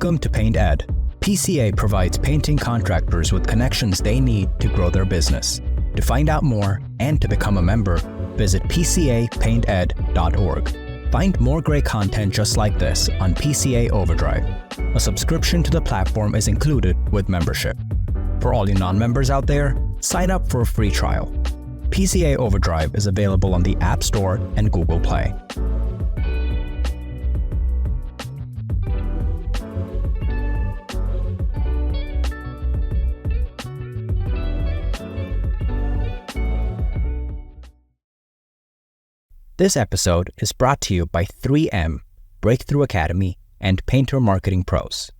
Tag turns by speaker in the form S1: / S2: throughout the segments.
S1: Welcome to Paint Ed. PCA provides painting contractors with connections they need to grow their business. To find out more and to become a member, visit pcapainted.org. Find more great content just like this on PCA Overdrive. A subscription to the platform is included with membership. For all you non-members out there, sign up for a free trial. PCA Overdrive is available on the App Store and Google Play. This episode is brought to you by 3M, Breakthrough Academy, and Painter Marketing Pros.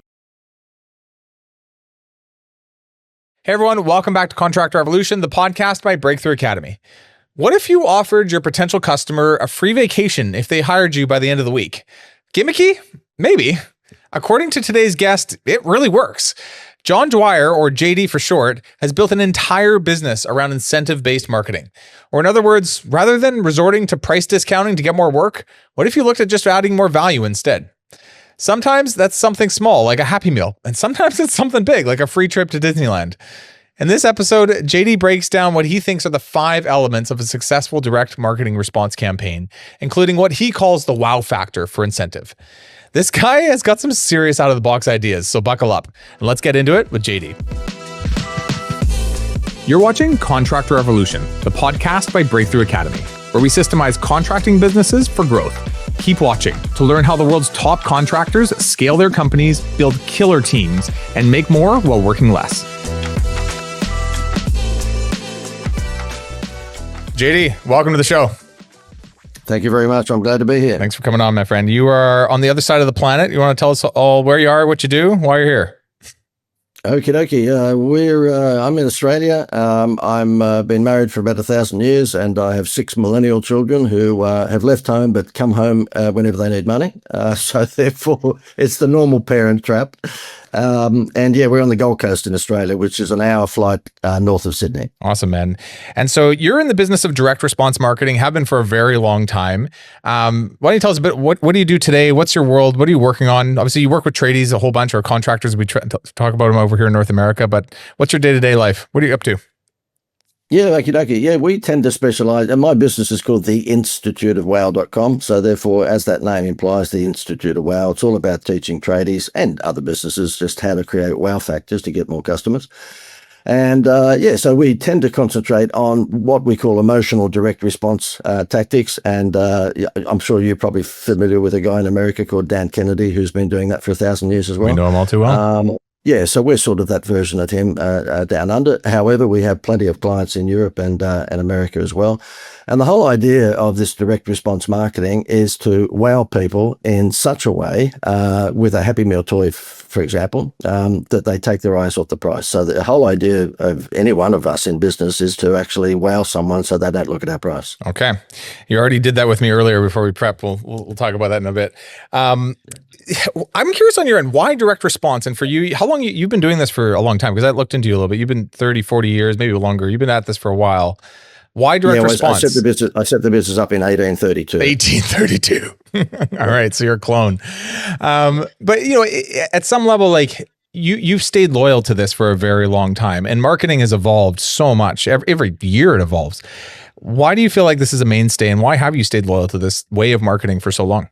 S2: Hey everyone, welcome back to Contractor Evolution, the podcast by Breakthrough Academy. What if you offered your potential customer a free vacation if they hired you by the end of the week? Gimmicky? Maybe. According to today's guest, it really works. John Dwyer, or JD for short, has built an entire business around incentive-based marketing. Or in other words, rather than resorting to price discounting to get more work, what if you looked at just adding more value instead? Sometimes that's something small, like a Happy Meal, and sometimes it's something big, like a free trip to Disneyland. In this episode, JD breaks down what he thinks are the 5 elements of a successful direct marketing response campaign, including what he calls the wow factor for incentive. This guy has got some serious out-of-the-box ideas, so buckle up, and let's get into it with JD. You're watching Contractor Evolution, the podcast by Breakthrough Academy, where we systemize contracting businesses for growth. Keep watching to learn how the world's top contractors scale their companies, build killer teams, and make more while working less. JD, welcome to the show.
S3: Thank you very much. I'm glad to be here.
S2: Thanks for coming on, my friend. You are on the other side of the planet. You want to tell us all where you are, what you do, why you're here?
S3: Okie dokie. I'm in Australia. I'm been married for about 1,000 years, and I have 6 millennial children who have left home but come home whenever they need money. So therefore, it's the normal parent trap. And yeah, we're on the Gold Coast in Australia, which is an hour flight north of Sydney.
S2: Awesome, man. And so you're in the business of direct response marketing, have been for a very long time. Why don't you tell us a bit, what do you do today? What's your world? What are you working on? Obviously, you work with tradies, a whole bunch, or contractors. We talk about them over here in North America, but what's your day-to-day life? What are you up to?
S3: Yeah, okie dokie. Yeah, we tend to specialize, and my business is called the Institute of Wow.com. So therefore, as that name implies, the Institute of Wow, it's all about teaching tradies and other businesses just how to create wow factors to get more customers. And so we tend to concentrate on what we call emotional direct response tactics. And I'm sure you're probably familiar with a guy in America called Dan Kennedy, who's been doing that for 1,000 years as well.
S2: We know him all too well.
S3: Yeah, so we're sort of that version of him down under. However, we have plenty of clients in Europe and America as well. And the whole idea of this direct response marketing is to wow people in such a way with a Happy Meal toy, for example, that they take their eyes off the price. So the whole idea of any one of us in business is to actually wow someone so they don't look at our price.
S2: Okay. You already did that with me earlier before we prep. We'll talk about that in a bit. I'm curious on your end, why direct response? And for you, how long you've been doing this for a long time? Because I looked into you a little bit. You've been 30, 40 years, maybe longer. You've been at this for a while. Why direct response?
S3: I set the business up in 1832.
S2: 1832. All right. So you're a clone. But at some level, like you've stayed loyal to this for a very long time, and marketing has evolved so much. Every year it evolves. Why do you feel like this is a mainstay, and why have you stayed loyal to this way of marketing for so long?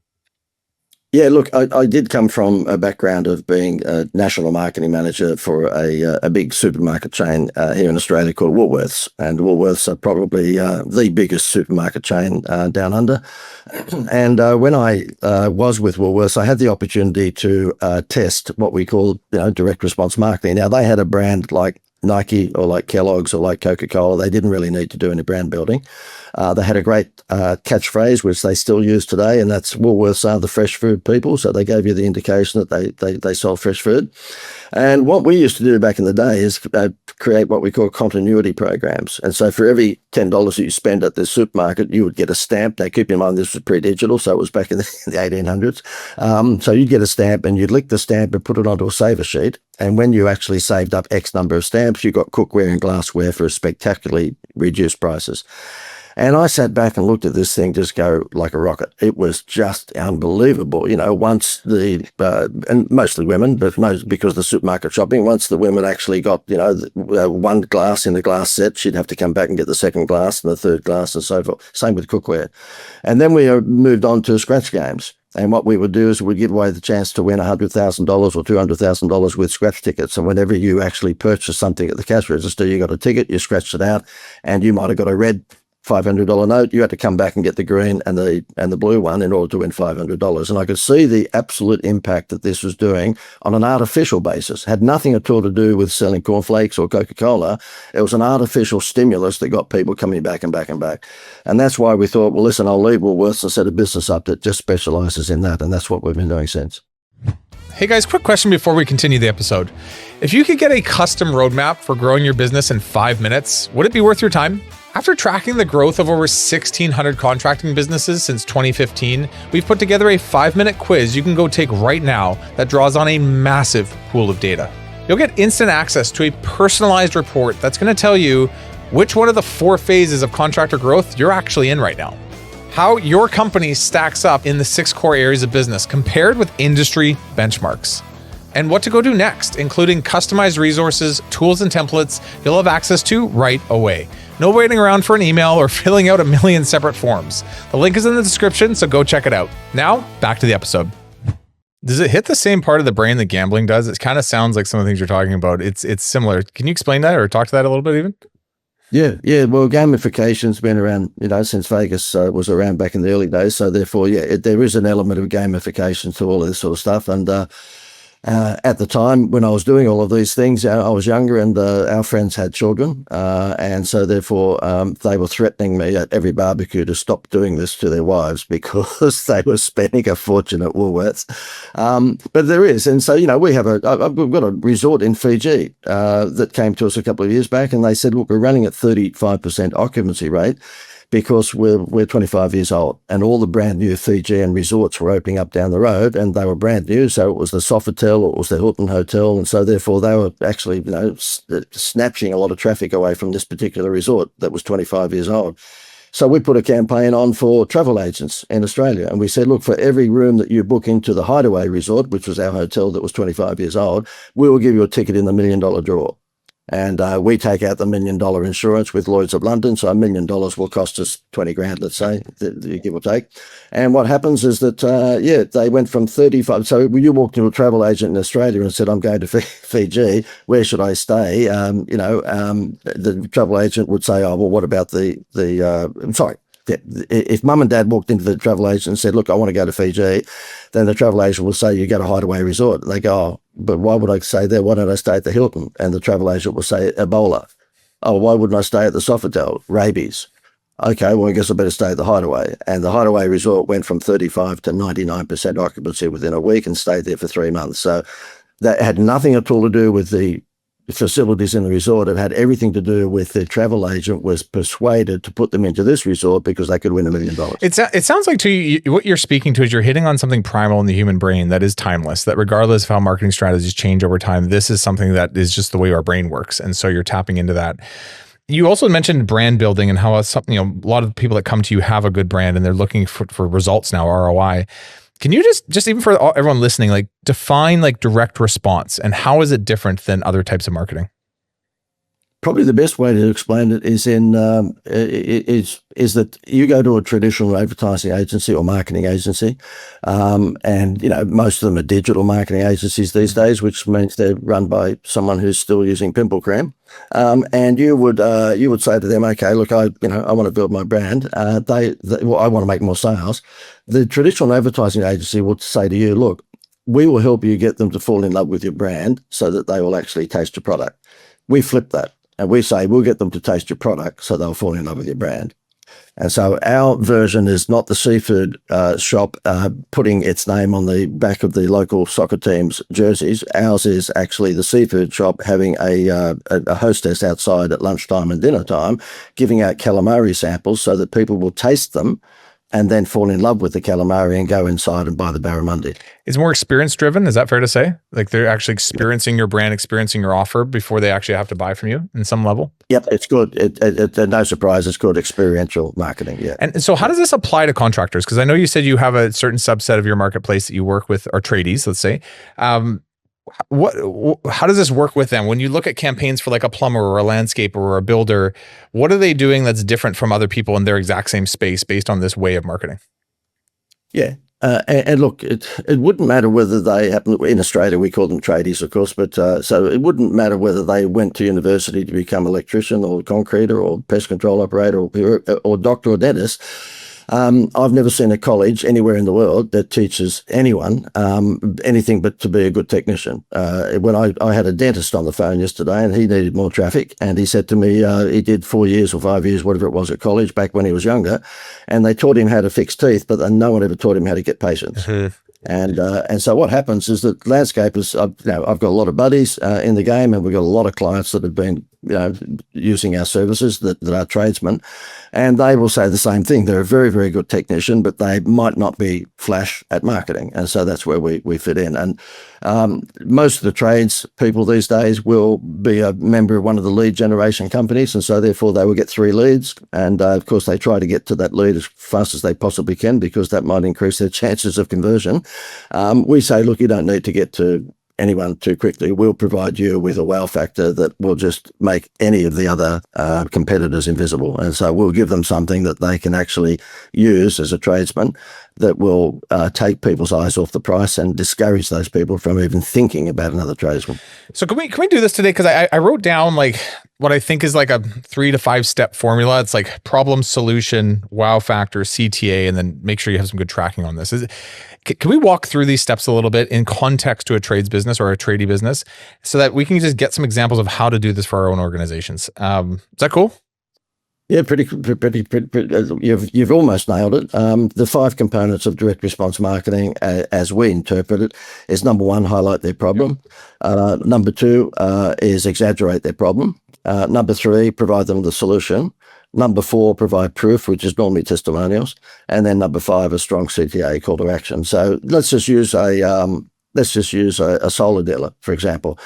S3: Yeah, look, I did come from a background of being a national marketing manager for a big supermarket chain here in Australia called Woolworths. And Woolworths are probably the biggest supermarket chain down under. And when I was with Woolworths, I had the opportunity to test what we call direct response marketing. Now, they had a brand like Nike or like Kellogg's or like Coca-Cola. They didn't really need to do any brand building. They had a great catchphrase, which they still use today, and that's Woolworths are the fresh food people. So they gave you the indication that they sold fresh food. And what we used to do back in the day is create what we call continuity programs. And so for every $10 that you spend at the supermarket, you would get a stamp. Now, keep in mind, this was pre-digital, so it was back in the 1800s. So you'd get a stamp, and you'd lick the stamp and put it onto a saver sheet. And when you actually saved up X number of stamps, you got cookware and glassware for spectacularly reduced prices. And I sat back and looked at this thing just go like a rocket. It was just unbelievable. Once and mostly women, but because of the supermarket shopping, once the women actually got, one glass in the glass set, she'd have to come back and get the second glass and the third glass and so forth. Same with cookware. And then we moved on to scratch games. And what we would do is we'd give away the chance to win $100,000 or $200,000 with scratch tickets. And whenever you actually purchase something at the cash register, you got a ticket, you scratched it out, and you might have got a red $500 note. You had to come back and get the green and the blue one in order to win $500. And I could see the absolute impact that this was doing on an artificial basis. Had nothing at all to do with selling cornflakes or Coca-Cola. It was an artificial stimulus that got people coming back and back and back. And that's why we thought, well, listen, I'll leave Woolworths and set a business up that just specializes in that. And that's what we've been doing since.
S2: Hey guys, quick question before we continue the episode. If you could get a custom roadmap for growing your business in 5 minutes, would it be worth your time? After tracking the growth of over 1,600 contracting businesses since 2015, we've put together a 5-minute quiz you can go take right now that draws on a massive pool of data. You'll get instant access to a personalized report that's going to tell you which one of the 4 phases of contractor growth you're actually in right now, how your company stacks up in the 6 core areas of business compared with industry benchmarks, and what to go do next, including customized resources, tools, and templates you'll have access to right away. No waiting around for an email or filling out a million separate forms. The link is in the description, so go check it out. Now, back to the episode. Does it hit the same part of the brain that gambling does? It kind of sounds like some of the things you're talking about. It's similar. Can you explain that or talk to that a little bit even?
S3: Yeah. Well, gamification's been around, since Vegas was around back in the early days. So therefore, there is an element of gamification to all of this sort of stuff. And at the time when I was doing all of these things, I was younger and our friends had children. And so therefore, they were threatening me at every barbecue to stop doing this to their wives because they were spending a fortune at Woolworths. But there is. And so, we've got a resort in Fiji that came to us a couple of years back, and they said, look, we're running at 35% occupancy rate because we're 25 years old, and all the brand new Fijian resorts were opening up down the road, and they were brand new. So it was the Sofitel, or it was the Hilton Hotel, and so therefore they were actually, snatching a lot of traffic away from this particular resort that was 25 years old. So we put a campaign on for travel agents in Australia, and we said, look, for every room that you book into the Hideaway Resort, which was our hotel that was 25 years old, we will give you a ticket in the $1 million draw. And we take out the $1 million insurance with Lloyd's of London. So $1 million will cost us 20 grand, let's say, give or take. And what happens is that, they went from 35. So when you walked into a travel agent in Australia and said, I'm going to Fiji, where should I stay? The travel agent would say, oh, well, what about if mum and dad walked into the travel agent and said, look, I want to go to Fiji, then the travel agent will say, you go to Hideaway Resort. And they go, oh, but why would I stay there? Why don't I stay at the Hilton? And the travel agent will say, Ebola. Oh, why wouldn't I stay at the Sofitel? Rabies. Okay, well, I guess I better stay at the Hideaway. And the Hideaway Resort went from 35 to 99% occupancy within a week and stayed there for 3 months. So that had nothing at all to do with the facilities in the resort. It had everything to do with the travel agent was persuaded to put them into this resort because they could win $1 million.
S2: It sounds like to you, what you're speaking to is you're hitting on something primal in the human brain that is timeless, that regardless of how marketing strategies change over time, this is something that is just the way our brain works. And so you're tapping into that. You also mentioned brand building and how something, a lot of the people that come to you have a good brand and they're looking for results now, ROI. Can you just even for everyone listening, like define like direct response and how is it different than other types of marketing?
S3: Probably the best way to explain it is is that you go to a traditional advertising agency or marketing agency, and most of them are digital marketing agencies these days, which means they're run by someone who's still using pimple cream. And you would say to them, okay, look, I want to build my brand. I want to make more sales. The traditional advertising agency will say to you, look, we will help you get them to fall in love with your brand so that they will actually taste your product. We flip that. And we say, we'll get them to taste your product so they'll fall in love with your brand. And so our version is not the seafood shop putting its name on the back of the local soccer team's jerseys. Ours is actually the seafood shop having a hostess outside at lunchtime and dinner time, giving out calamari samples so that people will taste them and then fall in love with the calamari and go inside and buy the barramundi.
S2: It's more experience driven. Is that fair to say? Like they're actually experiencing your brand, experiencing your offer before they actually have to buy from you in some level?
S3: Yep, it's good. No surprise, it's good experiential marketing. Yeah.
S2: And so how does this apply to contractors? Because I know you said you have a certain subset of your marketplace that you work with, or tradies, let's say. How does this work with them? When you look at campaigns for like a plumber or a landscaper or a builder, what are they doing that's different from other people in their exact same space based on this way of marketing?
S3: Yeah. And look, it wouldn't matter whether they happen, in Australia, we call them tradies, of course, but so it wouldn't matter whether they went to university to become electrician or concreter or pest control operator or doctor or dentist. I've never seen a college anywhere in the world that teaches anyone anything but to be a good technician. When I had a dentist on the phone yesterday and he needed more traffic, and he said to me he did 4 years or 5 years, whatever it was, at college back when he was younger, and they taught him how to fix teeth, but no one ever taught him how to get patients. Mm-hmm. And so what happens is that landscapers, I've got a lot of buddies in the game, and we've got a lot of clients that have been using our services that are tradesmen, and they will say the same thing. They're a very, very good technician, but they might not be flash at marketing. And so that's where we fit in. And most of the trades people these days will be a member of one of the lead generation companies, and so therefore they will get 3 leads. And of course, they try to get to that lead as fast as they possibly can, because that might increase their chances of conversion. We say, look, you don't need to get to anyone too quickly. We'll provide you with a wow factor that will just make any of the other competitors invisible. And so we'll give them something that they can actually use as a tradesman that will take people's eyes off the price and discourage those people from even thinking about another tradesman.
S2: So can we do this today? Because I wrote down like what I think is like a 3 to 5 step formula. It's like problem, solution, wow factor, CTA, and then make sure you have some good tracking on this. Can we walk through these steps a little bit in context to a trades business or a tradie business so that we can just get some examples of how to do this for our own organizations? Is that cool?
S3: Yeah, pretty. You've almost nailed it. The 5 components of direct response marketing, as we interpret it, is number 1, highlight their problem. Number 2 is exaggerate their problem. Number 3, provide them the solution. Number 4, provide proof, which is normally testimonials. And then number 5, a strong CTA, call to action. So let's just use a solar dealer, for example.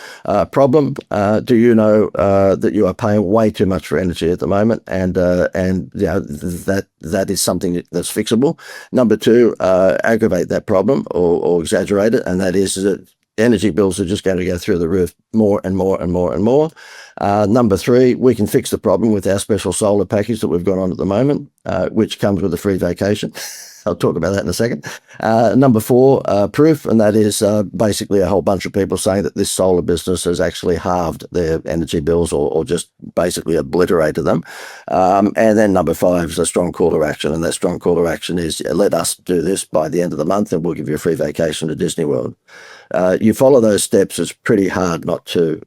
S3: Problem, do you know that you are paying way too much for energy at the moment? And that is something that's fixable. Number 2, aggravate that problem or exaggerate it. And that is that energy bills are just going to go through the roof more and more and more and more. Number 3, we can fix the problem with our special solar package that we've got on at the moment, which comes with a free vacation. I'll talk about that in a second. Number 4, proof, and that is basically a whole bunch of people saying that this solar business has actually halved their energy bills or just basically obliterated them. And then number 5 is a strong call to action, and that strong call to action is let us do this by the end of the month and we'll give you a free vacation to Disney World. You follow those steps, it's pretty hard not to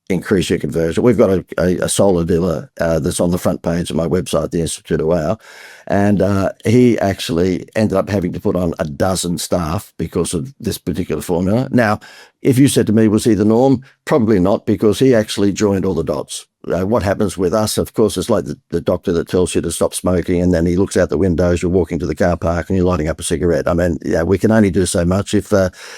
S3: increase your conversion. We've got a solar dealer that's on the front page of my website, the Institute of Wow, and he actually ended up having to put on 12 staff because of this particular formula. Now, if you said to me, was he the norm? Probably not, because he actually joined all the dots. What happens with us, of course, is like the doctor that tells you to stop smoking, and then he looks out the windows, you're walking to the car park and you're lighting up a cigarette. I mean, yeah, we can only do so much. If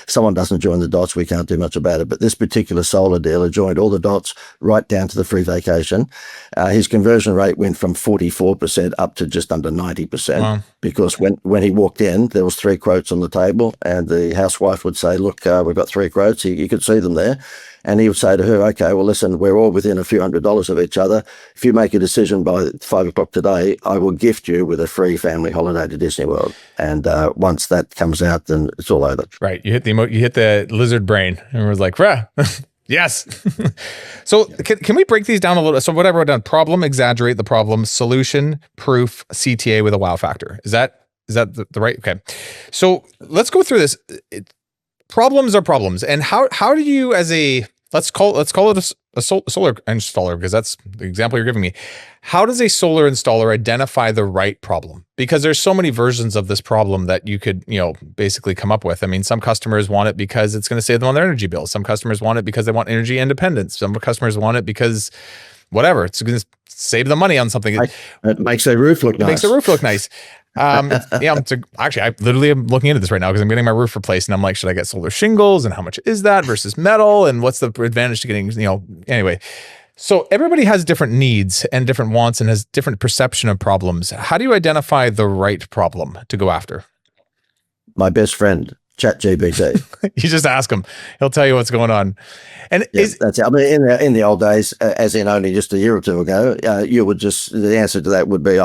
S3: someone doesn't join the dots, we can't do much about it. But this particular solar dealer joined all the dots right down to the free vacation. His conversion rate went from 44% up to just under 90%. Wow. Because when he walked in, there was 3 quotes on the table, and the housewife would say, look, we've got 3 quotes. You could see them there. And he would say to her, okay, well, listen, we're all within a few $100s of each other. If you make a decision by 5 o'clock today, I will gift you with a free family holiday to Disney World. And once that comes out, then it's all over.
S2: Right. You hit the lizard brain, and we're like, rah. Yes. So can we break these down a little? So what I wrote down: problem, exaggerate the problem, solution, proof, CTA with a wow factor. Is that the right? Okay. So let's go through this. Problems are problems. And how do you, as a, let's call it a solar installer, because that's the example you're giving me. How does a solar installer identify the right problem? Because there's so many versions of this problem that you could, basically come up with. I mean, some customers want it because it's going to save them on their energy bill. Some customers want it because they want energy independence. Some customers want it because whatever, it's going to save them money on something.
S3: It makes their roof look nice.
S2: Makes the roof look nice. Actually, I literally am looking into this right now because I'm getting my roof replaced, and I'm like, should I get solar shingles, and how much is that versus metal, and what's the advantage to getting, anyway. So everybody has different needs and different wants and has different perception of problems. How do you identify the right problem to go after?
S3: My best friend, ChatGPT.
S2: You just ask him; he'll tell you what's going on. And
S3: that's it. I mean, in the old days, as in only just a year or two ago, you would the answer to that would be,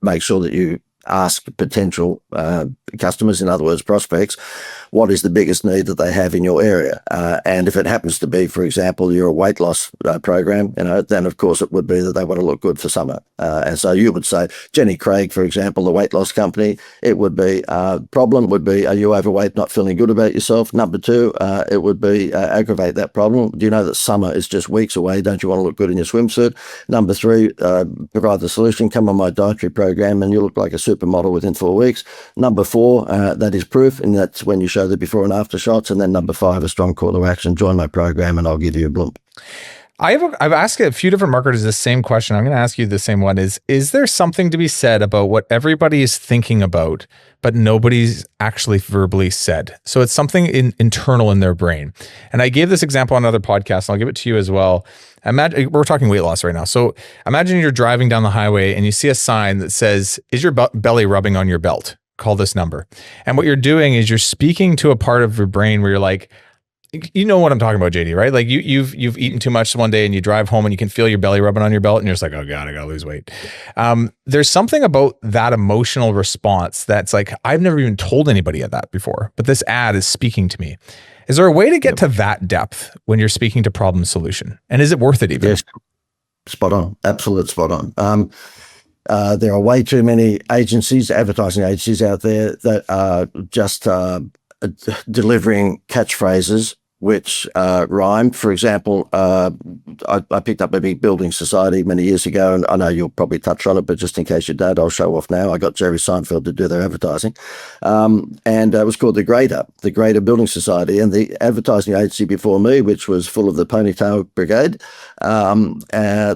S3: make sure that you ask potential customers, in other words, prospects, what is the biggest need that they have in your area? And if it happens to be, for example, you're a weight loss program, then of course it would be that they want to look good for summer. And so you would say, Jenny Craig, for example, the weight loss company, it would be, problem would be, are you overweight, not feeling good about yourself? Number two, it would be aggravate that problem. Do you know that summer is just weeks away? Don't you want to look good in your swimsuit? Number three, provide the solution, come on my dietary program and you look like a supermodel within 4 weeks. Number four, that is proof, and that's when you show the before and after shots. And then number five, a strong call to action, join my program and I'll give you a bloom.
S2: I've asked a few different marketers the same question. I'm going to ask you the same one. Is there something to be said about what everybody is thinking about, but nobody's actually verbally said? So it's something internal in their brain. And I gave this example on another podcast, and I'll give it to you as well. Imagine we're talking weight loss right now. So imagine you're driving down the highway and you see a sign that says, is your belly rubbing on your belt? Call this number. And what you're doing is you're speaking to a part of your brain where you're like, you know what I'm talking about, JD, right? Like you've eaten too much one day and you drive home and you can feel your belly rubbing on your belt and you're just like, oh God, I gotta lose weight. There's something about that emotional response that's like, I've never even told anybody of that before, but this ad is speaking to me. Is there a way to get to that depth when you're speaking to problem solution? And is it worth it even?
S3: Yes, spot on, absolute spot on. There are way too many agencies, advertising agencies out there that are just delivering catchphrases which rhyme. For example, I picked up a big building society many years ago, and I know you'll probably touch on it, but just in case you don't, I'll show off now. I got Jerry Seinfeld to do their advertising, and it was called the Greater Building Society. And the advertising agency before me, which was full of the ponytail brigade,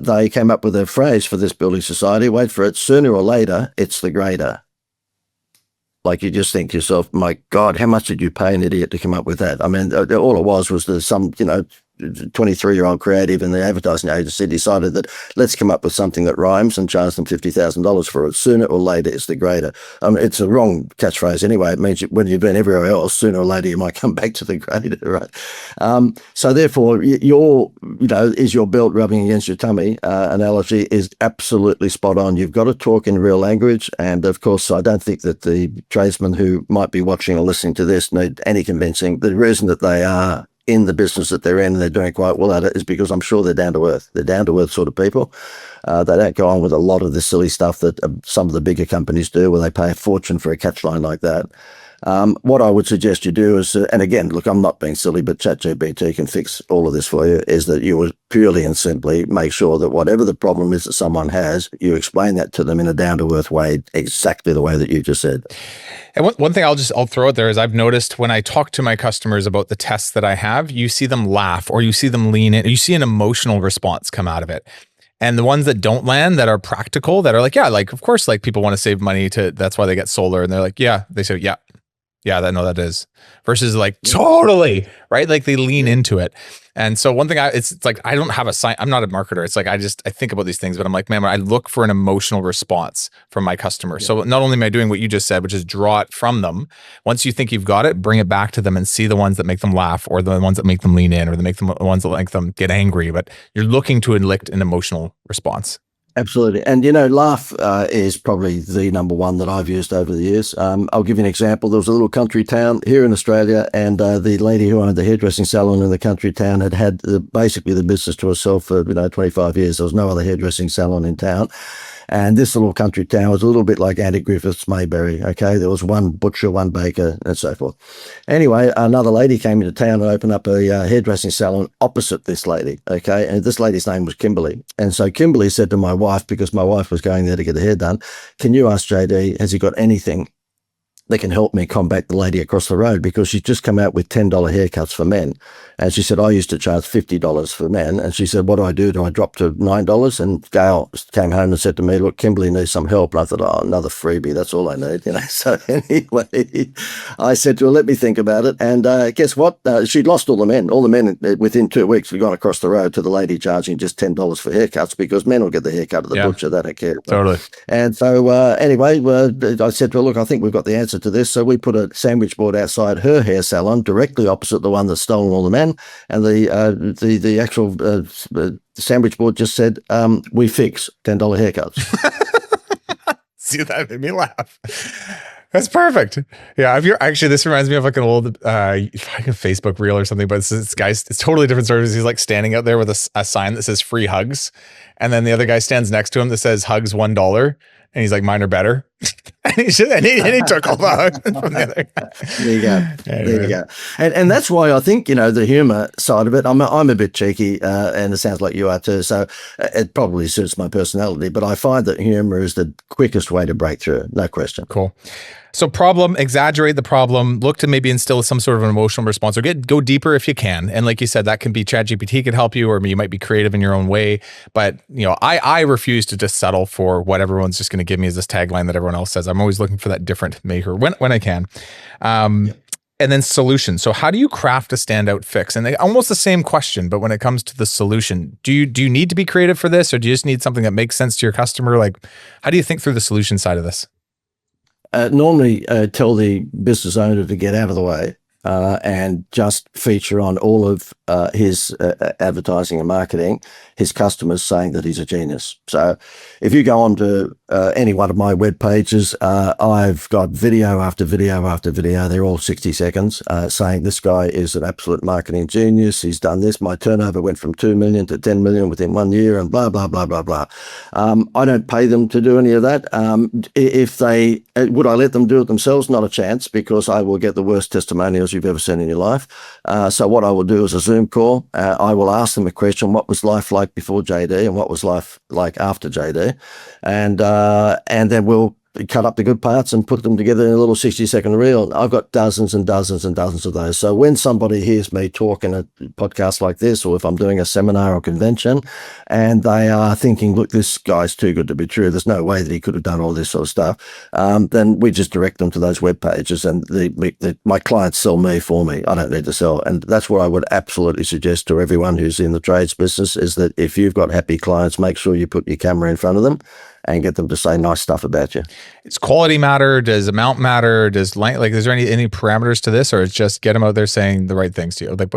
S3: they came up with a phrase for this building society. Wait for it. Sooner or later, it's the greater. Like, you just think to yourself, my God, how much did you pay an idiot to come up with that? I mean, all it was some, 23-year-old creative in the advertising agency decided that let's come up with something that rhymes and charge them $50,000 for it. Sooner or later, it's the greater. It's a wrong catchphrase anyway. It means when you've been everywhere else, sooner or later, you might come back to the greater, right? So therefore, is your belt rubbing against your tummy analogy is absolutely spot on. You've got to talk in real language. And of course, I don't think that the tradesmen who might be watching or listening to this need any convincing. The reason that they are in the business that they're in and they're doing quite well at it is because I'm sure they're down to earth. They're down to earth sort of people. They don't go on with a lot of the silly stuff that some of the bigger companies do, where they pay a fortune for a catchline like that. What I would suggest you do is, and again, look, I'm not being silly, but ChatGPT can fix all of this for you, is that you would purely and simply make sure that whatever the problem is that someone has, you explain that to them in a down-to-earth way, exactly the way that you just said.
S2: And one thing I'll throw out there is I've noticed when I talk to my customers about the tests that I have, you see them laugh or you see them lean in, you see an emotional response come out of it. And the ones that don't land, that are practical, that are like, yeah, like, of course, like people want to save money that's why they get solar. And they're like, yeah, they say, yeah, that is, versus like, totally, right? Like they lean into it. And so one thing it's like, I don't have I'm not a marketer. It's like, I think about these things, but I'm like, man, I look for an emotional response from my customer. Yeah. So not only am I doing what you just said, which is draw it from them. Once you think you've got it, bring it back to them and see the ones that make them laugh, or the ones that make them lean in, or the ones that make them get angry. But you're looking to elicit an emotional response.
S3: Absolutely. And, laugh is probably the number one that I've used over the years. I'll give you an example. There was a little country town here in Australia, and the lady who owned the hairdressing salon in the country town had basically the business to herself for, 25 years. There was no other hairdressing salon in town. And this little country town was a little bit like Andy Griffith's Mayberry, okay? There was one butcher, one baker, and so forth. Anyway, another lady came into town and opened up a hairdressing salon opposite this lady, okay? And this lady's name was Kimberly. And so Kimberly said to my wife, because my wife was going there to get her hair done, can you ask JD, has he got anything that can help me combat the lady across the road, because she's just come out with $10 haircuts for men. And she said, I used to charge $50 for men. And she said, what do I do? Do I drop to $9? And Gail came home and said to me, look, Kimberly needs some help. And I thought, oh, another freebie. That's all I need. So anyway, I said to her, let me think about it. And guess what? She'd lost all the men. All the men within 2 weeks had gone across the road to the lady charging just $10 for haircuts, because men will get the haircut at the butcher. They don't care.
S2: Totally.
S3: And so anyway, I said to her, look, I think we've got the answer to this. So we put a sandwich board outside her hair salon, directly opposite the one that's stolen all the men. And the actual sandwich board just said, we fix $10 haircuts.
S2: See, that made me laugh. That's perfect. Yeah, actually, this reminds me of like an old Facebook reel or something, but it's guys, it's totally different stories. He's like standing out there with a sign that says free hugs. And then the other guy stands next to him that says hugs $1. And he's like, mine are better. and he took all the hugs from the other guy.
S3: There you go. Anyway. There you go. And that's why I think, the humor side of it, I'm a bit cheeky, and it sounds like you are too. So it probably suits my personality, but I find that humor is the quickest way to break through. No question.
S2: Cool. So problem, exaggerate the problem, look to maybe instill some sort of an emotional response, or go deeper if you can. And like you said, that can be ChatGPT could help you, or you might be creative in your own way. But I refuse to just settle for what everyone's just going to give me as this tagline that everyone else says. I'm always looking for that different maker when I can. And then solution. So how do you craft a standout fix? And almost the same question, but when it comes to the solution, do you need to be creative for this, or do you just need something that makes sense to your customer? Like, how do you think through the solution side of this?
S3: Normally tell the business owner to get out of the way and just feature on all of his advertising and marketing, his customers saying that he's a genius. So if you go on to any one of my web pages, I've got video after video after video. They're all 60 seconds saying this guy is an absolute marketing genius. He's done this. My turnover went from 2 million to 10 million within 1 year, and blah, blah, blah, blah, blah. I don't pay them to do any of that. If they, would I let them do it themselves? Not a chance, because I will get the worst testimonials you've ever seen in your life. So what I will do is a Zoom call. I will ask them a question: what was life like before JD, and what was life like after JD? And then we'll cut up the good parts and put them together in a little 60-second reel. I've got dozens and dozens and dozens of those. So when somebody hears me talk in a podcast like this, or if I'm doing a seminar or convention, and they are thinking, look, this guy's too good to be true, there's no way that he could have done all this sort of stuff, then we just direct them to those web pages, and my clients sell me for me. I don't need to sell. And that's what I would absolutely suggest to everyone who's in the trades business, is that if you've got happy clients, make sure you put your camera in front of them and get them to say nice stuff about you.
S2: Does quality matter? Does amount matter? Does is there any parameters to this, or it's just get them out there saying the right things to you? Like,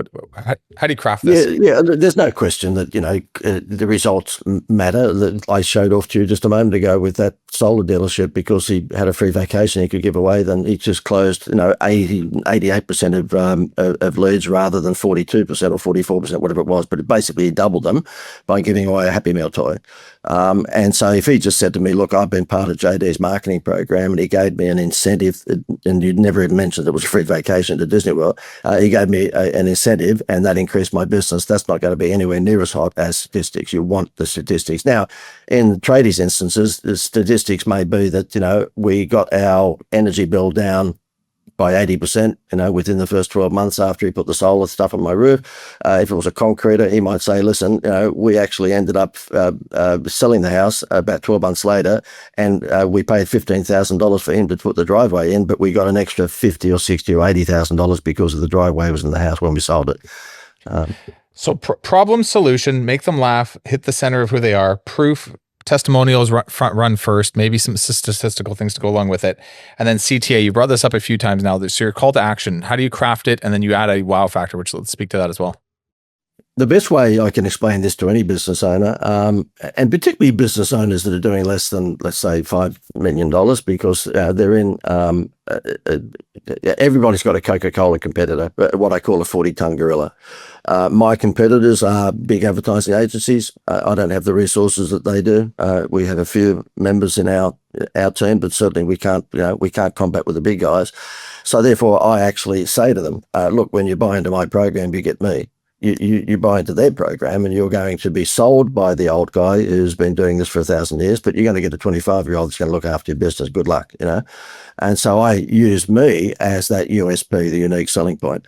S2: how do you craft this?
S3: Yeah, there's no question that the results matter. That I showed off to you just a moment ago with that solar dealership, because he had a free vacation he could give away. Then he just closed 88% of leads rather than 42% or 44%, whatever it was. But basically he doubled them by giving away a Happy Meal toy. And so if he just said to me, look, I've been part of JD's marketing program, and he gave me an incentive, and you'd never even mentioned it was a free vacation to Disney World. He gave me an incentive, and that increased my business. That's not going to be anywhere near as hot as statistics. You want the statistics. Now, in tradies instances, the statistics may be that, we got our energy bill down by 80%, within the first 12 months after he put the solar stuff on my roof. If it was a concreter, he might say, listen, we actually ended up selling the house about 12 months later, and we paid $15,000 for him to put the driveway in, but we got an extra $50 or $60 or $80,000 because of the driveway was in the house when we sold it.
S2: So problem, solution, make them laugh, hit the center of who they are, proof, testimonials run first, maybe some statistical things to go along with it. And then CTA, you brought this up a few times now. So your call to action, how do you craft it? And then you add a wow factor, which let's speak to that as well.
S3: The best way I can explain this to any business owner, and particularly business owners that are doing less than, let's say, $5 million, because they're in, everybody's got a Coca-Cola competitor, what I call a 40-ton gorilla. My competitors are big advertising agencies. I don't have the resources that they do. We have a few members in our team, but certainly we can't combat with the big guys. So therefore, I actually say to them, look, when you buy into my program, you get me. you buy into their program and you're going to be sold by the old guy who's been doing this for 1,000 years, but you're going to get a 25-year-old that's going to look after your business. Good luck, And so I use me as that USP, the unique selling point.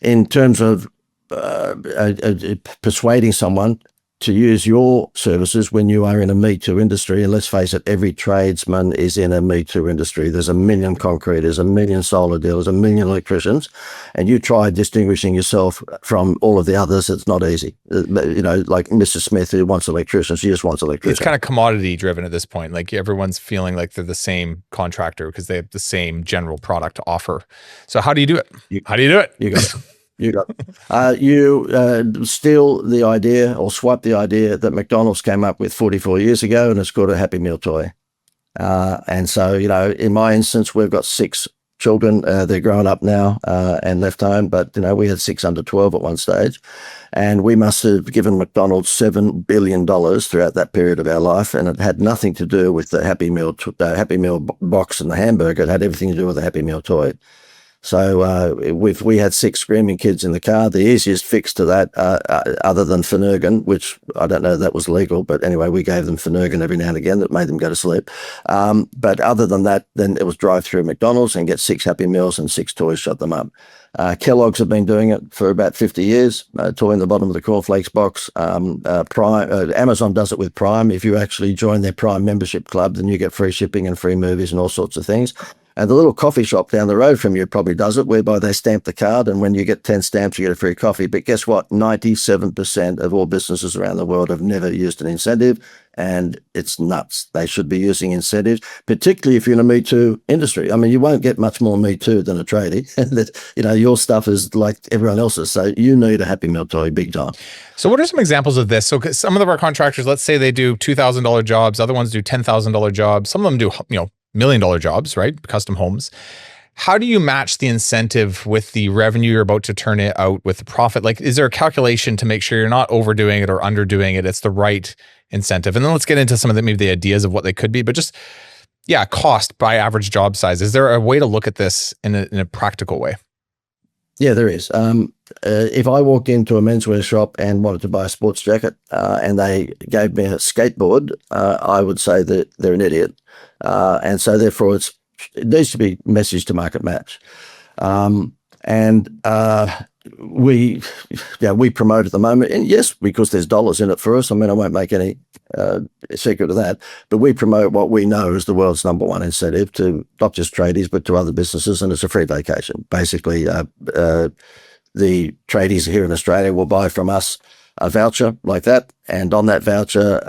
S3: In terms of persuading someone to use your services when you are in a Me Too industry, and let's face it, every tradesman is in a Me Too industry. There's 1 million concrete, there's 1 million solar dealers, 1 million electricians, and you try distinguishing yourself from all of the others. It's not easy. Like Mrs. Smith, who wants electricians, she just wants electricians.
S2: It's kind of commodity driven at this point. Like everyone's feeling like they're the same contractor because they have the same general product to offer. So how do you do it? How do you do it?
S3: You got it. You steal the idea or swipe the idea that McDonald's came up with 44 years ago, and it's called a Happy Meal toy. And so, in my instance, we've got 6 children. They're grown up now and left home, but, we had 6 under 12 at one stage. And we must have given McDonald's $7 billion throughout that period of our life. And it had nothing to do with the Happy Meal box and the hamburger. It had everything to do with the Happy Meal toy. So we had 6 screaming kids in the car. The easiest fix to that, other than Finurgan, which I don't know if that was legal, but anyway, we gave them Finurgan every now and again that made them go to sleep. But other than that, then it was drive through McDonald's and get 6 Happy Meals and 6 toys, shut them up. Kellogg's have been doing it for about 50 years, toy in the bottom of the cornflakes box. Prime, Amazon does it with Prime. If you actually join their Prime membership club, then you get free shipping and free movies and all sorts of things. And the little coffee shop down the road from you probably does it, whereby they stamp the card, and when you get 10 stamps, you get a free coffee. But guess what? 97% of all businesses around the world have never used an incentive, and it's nuts. They should be using incentives, particularly if you're in a Me Too industry. I mean, you won't get much more Me Too than a tradie. That your stuff is like everyone else's, so you need a Happy Meal toy big time.
S2: So what are some examples of this? So some of our contractors, let's say they do $2,000 jobs, other ones do $10,000 jobs. Some of them do, $1 million jobs, right? Custom homes. How do you match the incentive with the revenue you're about to turn it out with the profit? Like, is there a calculation to make sure you're not overdoing it or underdoing it? It's the right incentive. And then let's get into some of maybe the ideas of what they could be, but just, cost by average job size. Is there a way to look at this in a practical way?
S3: Yeah, there is. If I walked into a menswear shop and wanted to buy a sports jacket and they gave me a skateboard, I would say that they're an idiot. And so therefore it needs to be message to market match. We promote at the moment, and yes, because there's dollars in it for us. I mean, I won't make any secret of that, but we promote what we know is the world's #1 incentive to not just tradies, but to other businesses, and it's a free vacation. Basically, the tradies here in Australia will buy from us a voucher like that, and on that voucher,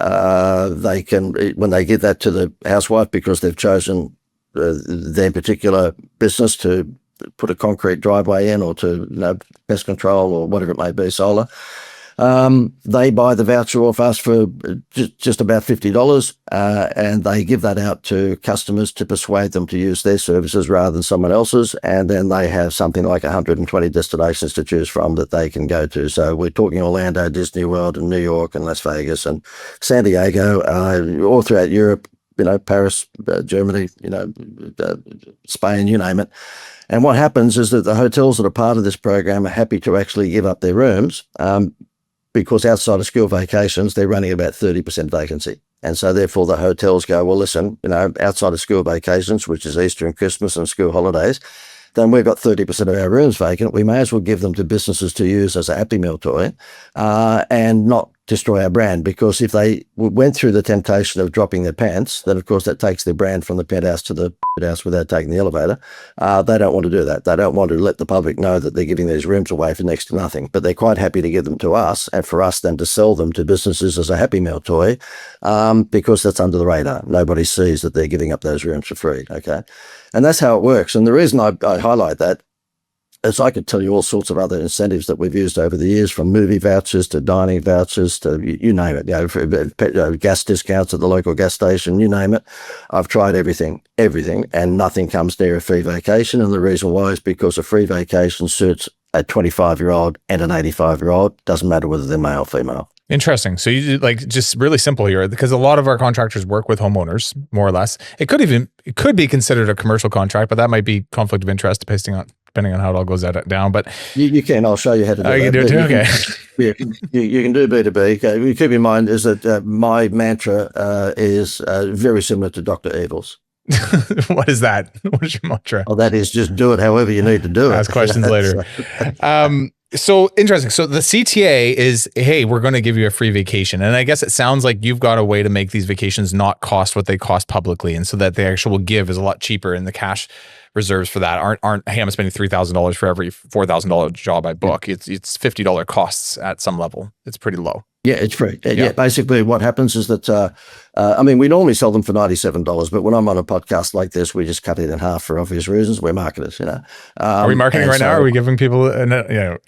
S3: they can, when they give that to the housewife because they've chosen their particular business to put a concrete driveway in, or to pest control or whatever it may be, solar, they buy the voucher off us for just about $50, and they give that out to customers to persuade them to use their services rather than someone else's, and then they have something like 120 destinations to choose from that they can go to. So we're talking Orlando, Disney World, and New York, and Las Vegas, and San Diego, all throughout Europe, Paris, Germany, Spain, you name it. And what happens is that the hotels that are part of this program are happy to actually give up their rooms because outside of school vacations, they're running about 30% vacancy. And so therefore the hotels go, well, listen, outside of school vacations, which is Easter and Christmas and school holidays, then we've got 30% of our rooms vacant. We may as well give them to businesses to use as a Happy Meal toy and not destroy our brand, because if they went through the temptation of dropping their pants, then of course that takes their brand from the penthouse to the house without taking the elevator. They don't want to do that. They don't want to let the public know that they're giving these rooms away for next to nothing, but they're quite happy to give them to us, and for us then to sell them to businesses as a Happy Meal toy, because that's under the radar. Nobody sees that they're giving up those rooms for free. Okay. And that's how it works. And the reason I highlight that is I could tell you all sorts of other incentives that we've used over the years, from movie vouchers to dining vouchers to you name it, gas discounts at the local gas station, you name it. I've tried everything, and nothing comes near a free vacation. And the reason why is because a free vacation suits a 25-year-old and an 85-year-old. Doesn't matter whether they're male or female.
S2: Interesting. So you just really simple here, because a lot of our contractors work with homeowners, more or less. It could be considered a commercial contract, but that might be conflict of interest depending on how it all goes down. But
S3: you can. I'll show you how to do that.
S2: You can do it too? Okay.
S3: You can do B2B. Okay. Keep in mind is that my mantra is very similar to Dr. Evil's.
S2: What is that? What is your mantra?
S3: Oh, that is just do it however you need to do it.
S2: Ask questions later. So interesting. So the CTA is, hey, we're going to give you a free vacation. And I guess it sounds like you've got a way to make these vacations not cost what they cost publicly. And so that the actual give is a lot cheaper, and the cash reserves for that aren't hey, I'm spending $3,000 for every $4,000 job I book. It's $50 costs at some level. It's pretty low.
S3: Yeah, it's free. Yeah, basically what happens is that, we normally sell them for $97, but when I'm on a podcast like this, we just cut it in half for obvious reasons. We're marketers,
S2: Are we marketing right now? Are we giving people
S3: Yeah,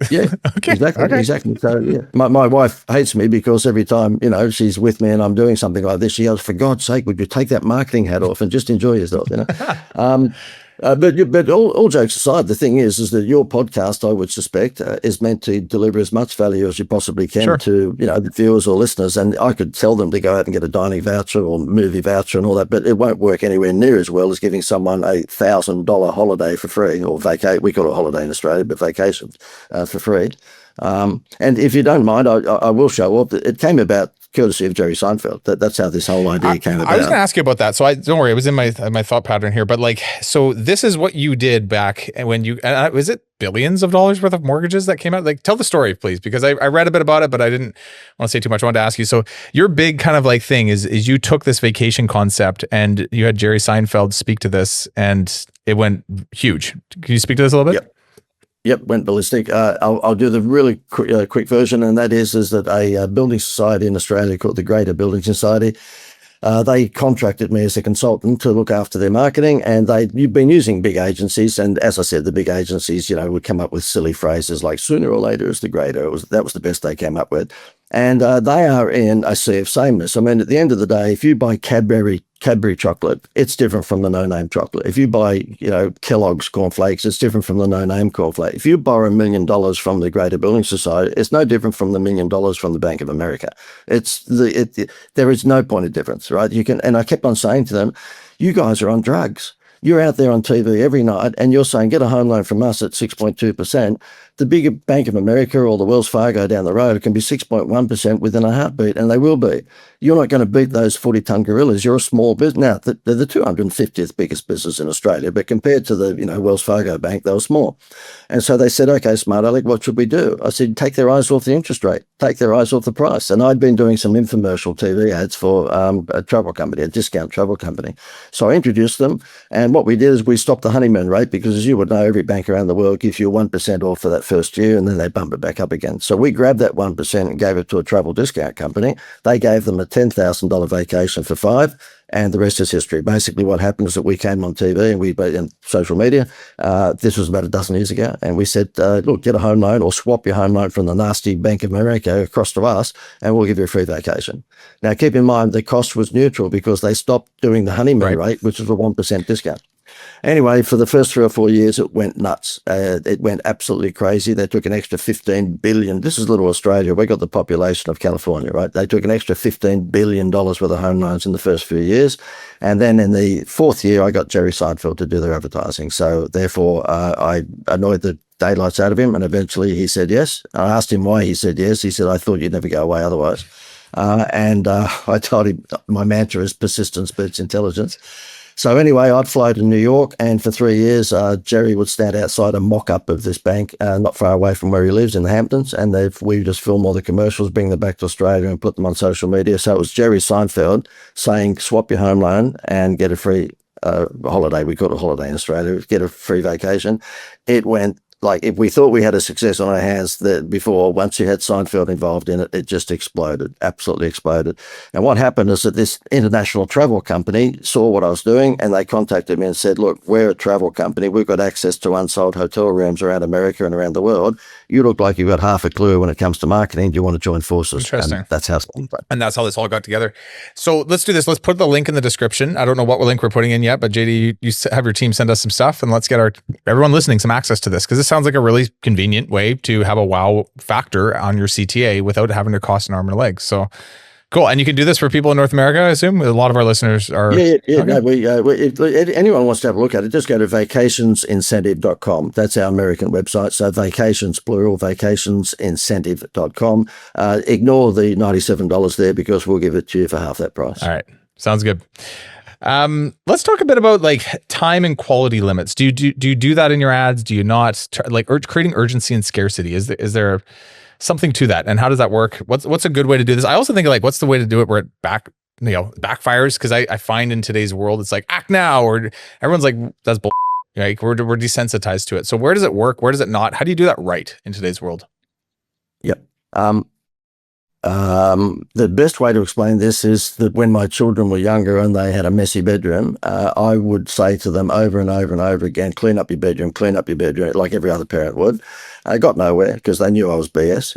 S2: okay.
S3: Exactly. So, yeah. My wife hates me because every time, she's with me and I'm doing something like this, she goes, for God's sake, would you take that marketing hat off and just enjoy yourself, But all jokes aside, the thing is that your podcast, I would suspect, is meant to deliver as much value as you possibly can to the viewers or listeners. And I could tell them to go out and get a dining voucher or movie voucher and all that, but it won't work anywhere near as well as giving someone a $1,000 holiday for free, or we call it a holiday in Australia, but vacation for free. And if you don't mind, I will show up. It came about courtesy of Jerry Seinfeld. That's how this whole idea came about.
S2: I was going to ask you about that. So don't worry, it was in my thought pattern here. But so this is what you did back when you, was it billions of dollars worth of mortgages that came out? Tell the story, please, because I read a bit about it, but I didn't want to say too much. I wanted to ask you. So your big kind of thing is you took this vacation concept and you had Jerry Seinfeld speak to this, and it went huge. Can you speak to this a little bit?
S3: Yep, went ballistic. I'll do the really quick version, and that is that a building society in Australia called the Greater Building Society, they contracted me as a consultant to look after their marketing, and you've been using big agencies, and as I said, the big agencies, would come up with silly phrases like "sooner or later is the greater." That was the best they came up with, and they are in a sea of sameness. I mean, at the end of the day, if you buy Cadbury chocolate, it's different from the no-name chocolate. If you buy, Kellogg's cornflakes, it's different from the no-name cornflake. If you borrow $1 million from the Greater Building Society, it's no different from the $1 million from the Bank of America. There is no point of difference, right? And I kept on saying to them, you guys are on drugs. You're out there on TV every night and you're saying, get a home loan from us at 6.2%. The bigger Bank of America or the Wells Fargo down the road can be 6.1% within a heartbeat, and they will be. You're not going to beat those 40-ton gorillas. You're a small business. Now, they're the 250th biggest business in Australia, but compared to the Wells Fargo Bank, they were small. And so they said, okay, smart Alec, what should we do? I said, take their eyes off the interest rate, take their eyes off the price. And I'd been doing some infomercial TV ads for a travel company, a discount travel company. So I introduced them, and what we did is we stopped the honeymoon rate, because as you would know, every bank around the world gives you 1% off for that first year, and then they bump it back up again. So we grabbed that 1% and gave it to a travel discount company. They gave them a $10,000 vacation for 5, and the rest is history. Basically, what happened is that we came on TV and social media. This was about a dozen years ago, and we said, look, get a home loan or swap your home loan from the nasty Bank of America across to us, and we'll give you a free vacation. Now, keep in mind, the cost was neutral because they stopped doing the honeymoon rate, which is a 1% discount. Anyway, for the first 3 or 4 years, it went nuts. It went absolutely crazy. They took an extra $15 billion. This is little Australia. We got the population of California, right? They took an extra $15 billion worth of home loans in the first few years. And then in the 4th year, I got Jerry Seinfeld to do their advertising. So therefore, I annoyed the daylights out of him. And eventually he said yes. I asked him why he said yes. He said, I thought you'd never go away otherwise. I told him my mantra is persistence beats intelligence. So anyway, I'd fly to New York, and for 3 years, Jerry would stand outside a mock-up of this bank, not far away from where he lives in the Hamptons, and we just film all the commercials, bring them back to Australia and put them on social media. So it was Jerry Seinfeld saying, swap your home loan and get a free holiday. We call it a holiday in Australia, get a free vacation. It went if we thought we had a success on our hands before, once you had Seinfeld involved in it, it just exploded, absolutely exploded. And what happened is that this international travel company saw what I was doing, and they contacted me and said, look, we're a travel company. We've got access to unsold hotel rooms around America and around the world. You look like you've got half a clue when it comes to marketing. Do you want to join forces?
S2: Interesting.
S3: And that's how
S2: this all got together. So let's do this. Let's put the link in the description. I don't know what link we're putting in yet, but JD, you have your team send us some stuff, and let's get everyone listening some access to this, because this sounds like a really convenient way to have a wow factor on your CTA without having to cost an arm and a leg. So Cool. And you can do this for people in North America, I assume? A lot of our listeners are...
S3: Yeah.
S2: Okay.
S3: No, if anyone wants to have a look at it, just go to vacationsincentive.com. That's our American website. So vacations, plural, vacationsincentive.com. Ignore the $97 there because we'll give it to you for half that price.
S2: All right. Sounds good. Let's talk a bit about like time and quality limits. Do you do that in your ads? Do you not? Like creating urgency and scarcity? Is there something to that? And how does that work? What's a good way to do this? I also think like, what's the way to do it where it backfires? Because I find in today's world, it's like act now, or everyone's like, that's bull. Like we're desensitized to it. So where does it work? Where does it not? How do you do that right in today's world?
S3: Yep. The best way to explain this is that when my children were younger and they had a messy bedroom, I would say to them over and over and over again, clean up your bedroom, like every other parent would. I got nowhere because they knew I was BS,